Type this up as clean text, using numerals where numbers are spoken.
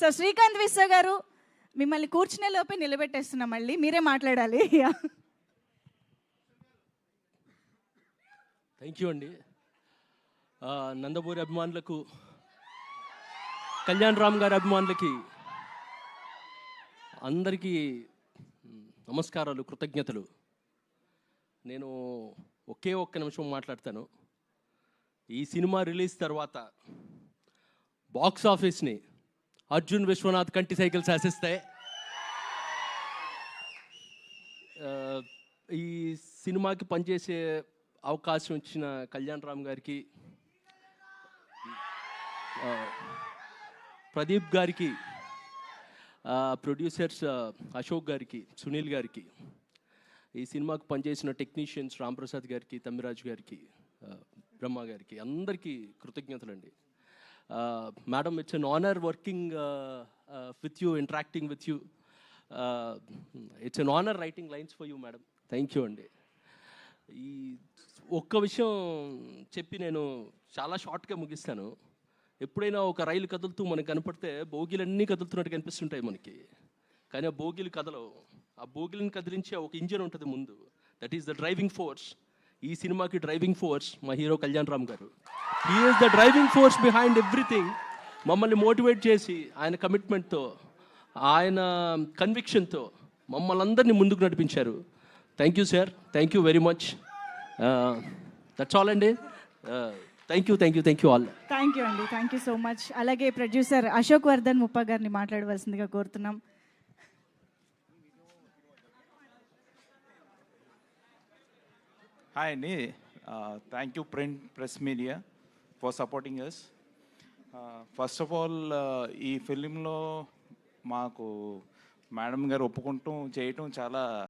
So Srikanth విశ్వ గారు, మిమ్మల్ని కూర్చునే లోపే నిలబెట్టేస్తున్నాం, మళ్ళీ మీరే మాట్లాడాలి. థ్యాంక్ యూ అండి. నందమూరి అభిమానులకు, కళ్యాణ్ రామ్ గారి అభిమానులకి అందరికీ నమస్కారాలు, కృతజ్ఞతలు. నేను ఒకే ఒక్క నిమిషం మాట్లాడతాను. ఈ సినిమా రిలీజ్ తర్వాత బాక్స్ ఆఫీస్ని అర్జున్ విశ్వనాథ్ కంటి సైకిల్ శాసిస్తాయి. ఈ సినిమాకి పనిచేసే అవకాశం ఇచ్చిన కళ్యాణ్ రామ్ గారికి, ప్రదీప్ గారికి, ప్రొడ్యూసర్స్ అశోక్ గారికి, సునీల్ గారికి, ఈ సినిమాకు పనిచేసిన టెక్నీషియన్స్ రాంప్రసాద్ గారికి, తమ్మిరాజు గారికి, బ్రహ్మ గారికి, అందరికీ కృతజ్ఞతలండి. Madam, it's an honour working with you, interacting with you. It's an honour writing lines for you madam. Thank you అండి. ఈ ఒక్క విషయం చెప్పి నేను చాలా షార్ట్గా ముగిస్తాను. ఎప్పుడైనా ఒక రైలు కదులుతూ మనకు కనపడితే బోగీలన్నీ కదులుతున్నట్టు కనిపిస్తుంటాయి మనకి, కానీ ఆ బోగీలు కదలవు. ఆ బోగీలను కదిలించే ఒక ఇంజిన్ ఉంటుంది ముందు, that is the driving force. ఈ సినిమాకి డ్రైవింగ్ ఫోర్స్ మా హీరో కళ్యాణ్ రామ్ గారు. He is the driving force behind everything. మమ్మల్ని మోటివేట్ చేసి ఆయన కమిట్మెంట్తో, ఆయన కన్విక్షన్తో మమ్మల్ని అందరినీ ముందుకు నడిపించారు. Thank you sir, thank you very much. That's all అండి. Thank you all. Thank you అండి, థ్యాంక్ యూ సో మచ్. అలాగే ప్రొడ్యూసర్ అశోక్ వర్ధన్ ముప్ప గారిని మాట్లాడవలసిందిగా కోరుతున్నాం. హాయ్ అండి. Thank you press media for supporting us. First of all, ఈ ఫిలింలో మాకు మేడం గారు ఒప్పుకుంటూ చేయటం చాలా